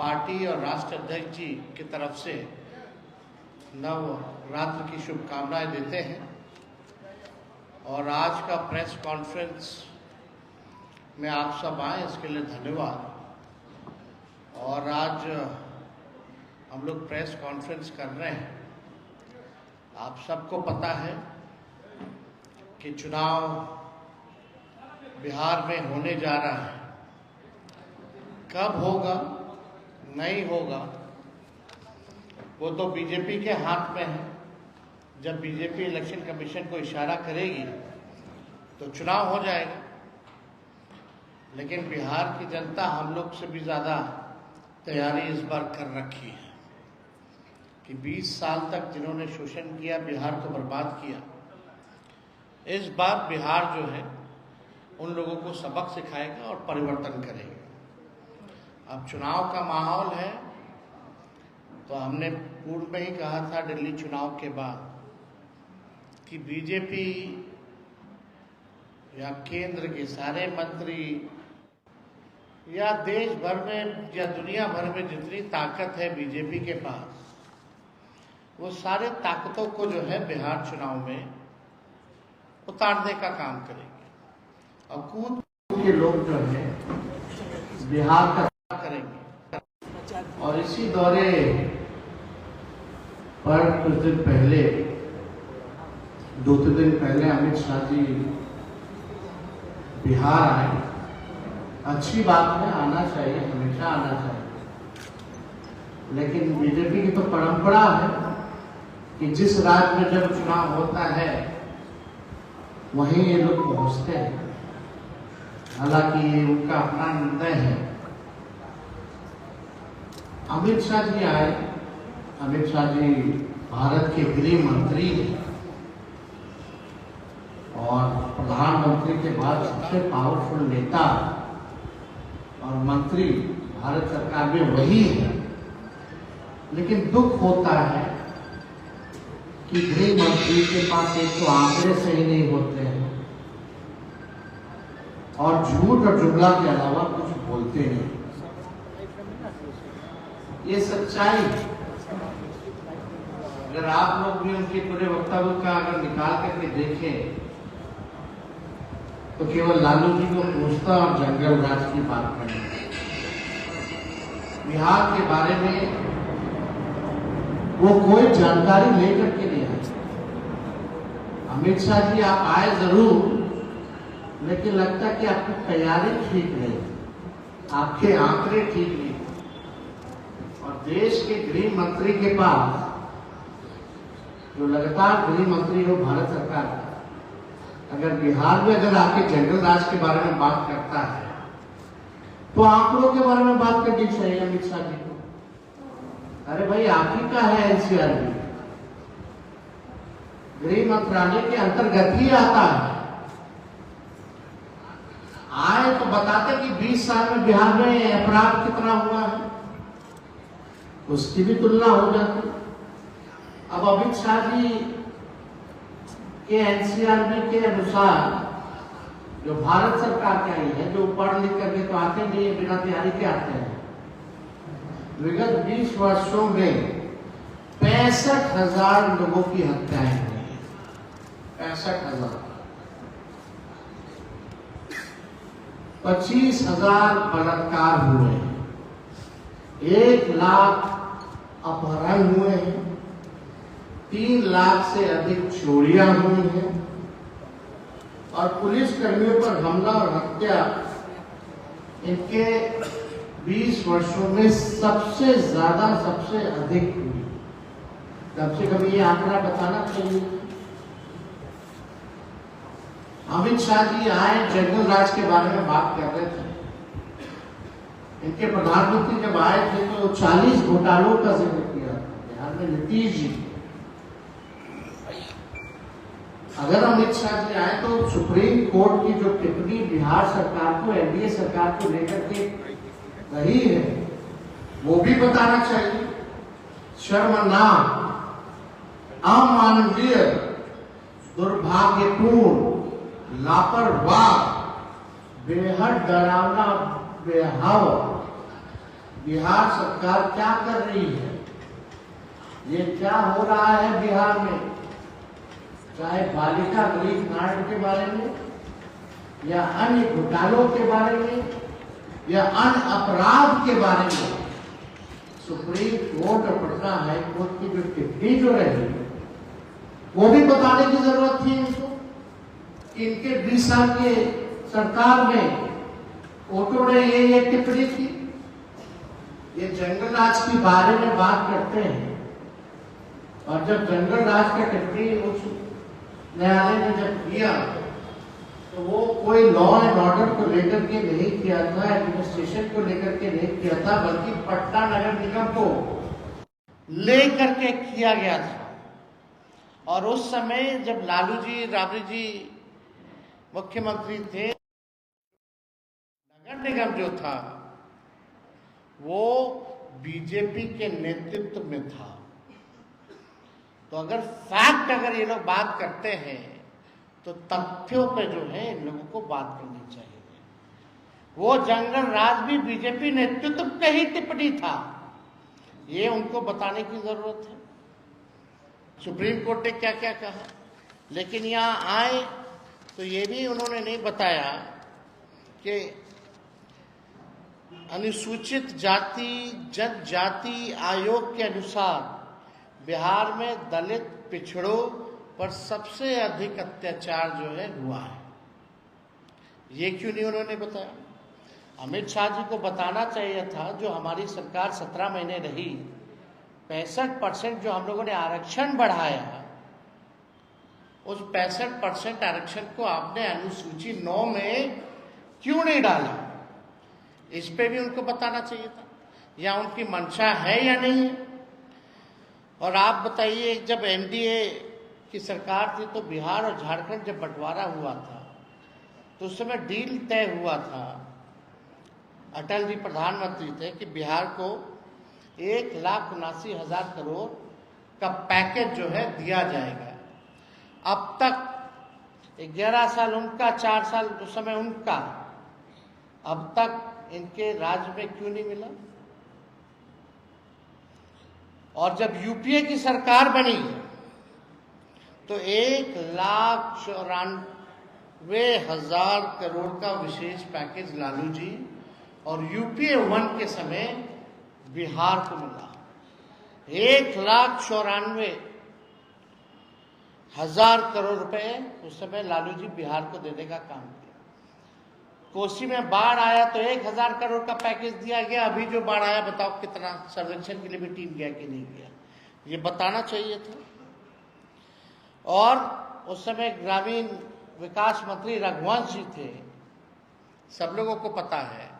Party और राष्ट्र अध्यक्ष जी की तरफ से नवरात्र की शुभकामनाएं देते हैं। और आज का प्रेस कॉन्फ्रेंस में आप सब आए इसके लिए धन्यवाद। और आज हम लोग प्रेस कॉन्फ्रेंस कर रहे हैं। आप सबको पता है कि चुनाव बिहार में होने जा रहा है। कब होगा नहीं होगा वो तो बीजेपी के हाथ में है। जब बीजेपी इलेक्शन कमीशन को इशारा करेगी तो चुनाव हो जाएगा। लेकिन बिहार की जनता हम लोग से भी ज़्यादा तैयारी इस बार कर रखी है कि 20 साल तक जिन्होंने शोषण किया, बिहार को बर्बाद किया, इस बार बिहार जो है उन लोगों को सबक सिखाएगा और परिवर्तन करेगा। अब चुनाव का माहौल है तो हमने पूर्व में ही कहा था दिल्ली चुनाव के बाद कि बीजेपी या केंद्र के सारे मंत्री या देश भर में या दुनिया भर में जितनी ताकत है बीजेपी के पास, वो सारे ताकतों को जो है बिहार चुनाव में उतारने का काम करेंगे। और कूद के लोग जो है बिहार का करेंगे। और इसी दौरे पर कुछ दिन पहले, 2-3 दिन पहले अमित शाह जी बिहार आए। अच्छी बात है, आना चाहिए, हमेशा आना चाहिए। लेकिन बीजेपी की तो परंपरा है कि जिस राज्य में जब चुनाव होता है वहीं ये लोग पहुंचते हैं। हालांकि ये उनका अपना निर्णय है। अमित शाह जी आए। अमित शाह जी भारत के गृह मंत्री हैं और प्रधानमंत्री के बाद सबसे पावरफुल नेता और मंत्री भारत सरकार में वही है। लेकिन दुख होता है कि गृह मंत्री के पास एक तो आंकड़े सही नहीं होते हैं और झूठ और जुमला के अलावा कुछ बोलते नहीं। ये सच्चाई है। अगर आप लोग भी उनके पूरे वक्तव्य का अगर निकाल करके देखें तो केवल लालू जी को पूछता और जंगल राज की बात करें। बिहार के बारे में वो कोई जानकारी लेकर के नहीं आए। अमित शाह जी आप आए जरूर, लेकिन लगता है कि आपकी तैयारी ठीक नहीं, आपके आंकड़े ठीक नहीं। और देश के गृह मंत्री के पास, जो लगातार गृह मंत्री हो भारत सरकार का, अगर बिहार में अगर आके जंगल राज के बारे में बात करता है तो आंकड़ों के बारे में बात करनी चाहिए अमित शाह जी को। अरे भाई, आप ही का है एनसीआरबी, गृह मंत्रालय के अंतर्गत ही आता है। आए तो बताते कि 20 साल में बिहार में अपराध कितना हुआ है, उसकी भी तुलना हो जाती। अब अमित शाह जी के एनसीआरबी के अनुसार, जो भारत सरकार का ही है, जो पढ़ लिख करके तो आते नहीं है, बिना तैयारी के आते हैं, विगत 20 वर्षों में 65,000 लोगों की हत्याएं हुई हैं। 65,000। 25,000 बलात्कार हुए हैं। 1 लाख अपहरण हुए हैं। 3 लाख से अधिक चोरियां हुई हैं। और पुलिस कर्मियों पर हमला और हत्या इनके 20 वर्षों में सबसे ज्यादा, सबसे अधिक हुई। कम से कम ये आंकड़ा बताना चाहिए। अमित शाह जी आए, जंगल राज के बारे में बात कर रहे थे। इनके प्रधानमंत्री जब आए थे तो 40 घोटालों का जिक्र किया बिहार में नीतीश जी। अगर अमित शाह जी आए तो सुप्रीम कोर्ट की जो टिप्पणी बिहार सरकार को, एनडीए सरकार को लेकर के रही है, वो भी बताना चाहिए। शर्मनाक, अमानवीय, दुर्भाग्यपूर्ण, लापरवाह, बेहद डरावना, बेहद बिहार सरकार क्या कर रही है, ये क्या हो रहा है बिहार में, चाहे बालिका गृह कांड के बारे में या अन्य घोटालों के बारे में या अन्य अपराध के बारे में। सुप्रीम कोर्ट और पटना हाई कोर्ट की जो टिप्पणी जो रही वो भी बताने की जरूरत थी इनको। इनके 20 साल के सरकार में कोर्टों ने ये टिप्पणी की। ये जंगल राज के बारे में बात करते हैं और जब जंगल राज का टिप्पणी उच्च न्यायालय ने जब किया तो वो कोई लॉ एंड ऑर्डर को लेकर के नहीं किया था, एडमिनिस्ट्रेशन को लेकर के नहीं किया था, बल्कि पटना नगर निगम को लेकर के किया गया था। और उस समय जब लालू जी राबड़ी जी मुख्यमंत्री थे, नगर निगम जो था वो बीजेपी के नेतृत्व में था। तो अगर फैक्ट अगर ये लोग बात करते हैं तो तथ्यों पे जो है इन लोगों को बात करनी चाहिए। वो जंगल राज भी बीजेपी नेतृत्व पे ही टिप्पणी था, ये उनको बताने की जरूरत है। सुप्रीम कोर्ट ने क्या क्या कहा, लेकिन यहाँ आए तो ये भी उन्होंने नहीं बताया कि अनुसूचित जाति जनजाति आयोग के अनुसार बिहार में दलित पिछड़ों पर सबसे अधिक अत्याचार जो है हुआ है। ये क्यों नहीं उन्होंने बताया? अमित शाह जी को बताना चाहिए था। जो हमारी सरकार 17 महीने रही, 65% जो हम लोगों ने आरक्षण बढ़ाया, उस 65% आरक्षण को आपने अनुसूची 9 में क्यों नहीं डाला? इस पे भी उनको बताना चाहिए था, या उनकी मंशा है या नहीं है। और आप बताइए, जब एनडीए की सरकार थी तो बिहार और झारखंड जब बंटवारा हुआ था तो उस समय डील तय हुआ था, अटल जी प्रधानमंत्री थे, कि बिहार को 1,79,000 करोड़ का पैकेज जो है दिया जाएगा। अब तक 11 साल उनका, 4 साल उस समय उनका, अब तक इनके राज्य में क्यों नहीं मिला? और जब यूपीए की सरकार बनी तो 1,94,000 करोड़ का विशेष पैकेज लालू जी और यूपीए 1 के समय बिहार को मिला। 1,94,000 करोड़ रुपए उस समय लालू जी बिहार को देने का काम किया। कोसी में बाढ़ आया तो 1,000 करोड़ का पैकेज दिया गया। अभी जो बाढ़ आया बताओ कितना सर्वेक्षण के लिए भी टीम गया कि नहीं गया, ये बताना चाहिए था। और उस समय ग्रामीण विकास मंत्री रघुवंश जी थे, सब लोगों को पता है।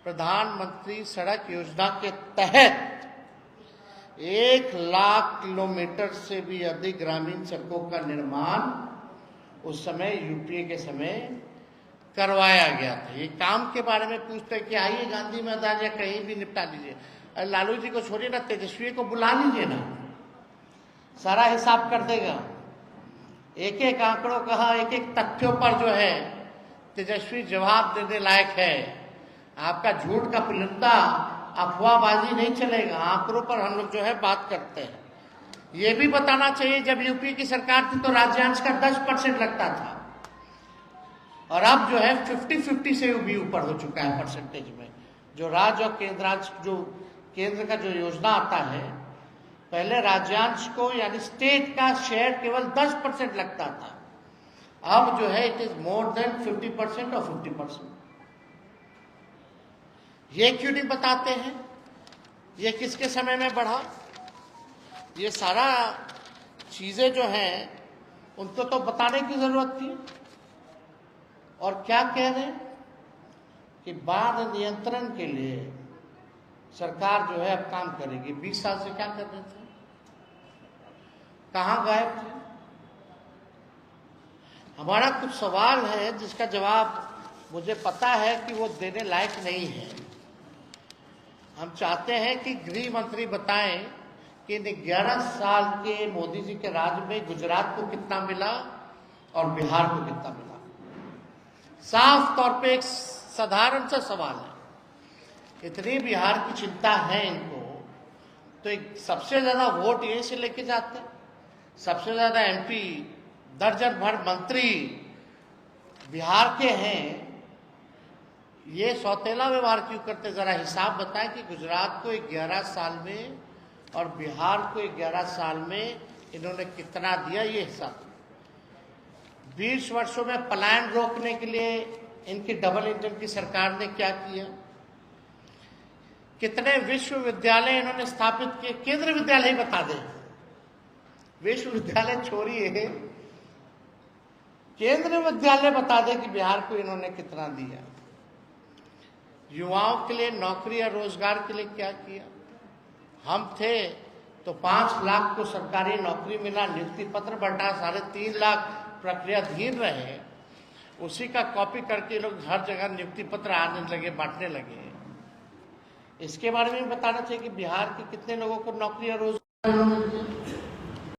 प्रधानमंत्री सड़क योजना के तहत 1,00,000 किलोमीटर से भी अधिक ग्रामीण सड़कों का निर्माण उस समय यूपीए के समय करवाया गया था। ये काम के बारे में पूछते हैं कि आइए गांधी मैदान या कहीं भी निपटा लीजिए। लालू जी को छोड़िए ना, तेजस्वी को बुला लीजिए ना, सारा हिसाब कर देगा। एक एक आंकड़ों कहा, एक एक तथ्यों पर जो है तेजस्वी जवाब देने लायक है। आपका झूठ का पुलिंदा, अफवाहबाजी नहीं चलेगा। आंकड़ों पर हम लोग जो है बात करते हैं। ये भी बताना चाहिए, जब यूपी की सरकार थी तो राज्यांश का 10% लगता था और अब जो है 50-50 से भी ऊपर हो चुका है परसेंटेज में। जो राज्य और केंद्रांश, जो केंद्र का जो योजना आता है, पहले राज्यांश को यानी स्टेट का शेयर केवल 10% लगता था, अब जो है इट इज मोर देन 50% और 50%। ये क्यों नहीं बताते हैं? ये किसके समय में बढ़ा? ये सारा चीजें जो हैं उनको तो बताने की जरूरत थी। और क्या कह रहे हैं कि बाढ़ नियंत्रण के लिए सरकार जो है अब काम करेगी। 20 साल से क्या कर रहे थे? कहां गायब थे? हमारा कुछ सवाल है जिसका जवाब मुझे पता है कि वो देने लायक नहीं है। हम चाहते हैं कि गृह मंत्री बताएं कि इन 11 साल के मोदी जी के राज में गुजरात को कितना मिला और बिहार को कितना मिला। साफ तौर पे एक साधारण सा सवाल है इतनी बिहार की चिंता है इनको, तो सबसे ज्यादा वोट यहीं से लेके जाते, सबसे ज्यादा एमपी, दर्जन भर मंत्री बिहार के हैं। ये सौतेला व्यवहार क्यों करते? जरा हिसाब बताएं कि गुजरात को 11 साल में और बिहार को 11 साल में इन्होंने कितना दिया, ये हिसाब। 20 वर्षों में पलायन रोकने के लिए इनकी डबल इंजन की सरकार ने क्या किया? कितने विश्वविद्यालय इन्होंने स्थापित किए? केंद्रीय विद्यालय ही बता दें, विश्वविद्यालय छोड़िए, केंद्रीय विद्यालय बता दें कि बिहार को इन्होंने कितना दिया। युवाओं के लिए नौकरी या रोजगार के लिए क्या किया? हम थे तो 5 लाख को सरकारी नौकरी मिला, नियुक्ति पत्र बढ़ा, 3.5 लाख प्रक्रियाधीन रहे, उसी का कॉपी करके लोग हर जगह नियुक्ति पत्र आने लगे, बांटने लगे। इसके बारे में बताना चाहिए कि बिहार के कितने लोगों को नौकरी या रोजगार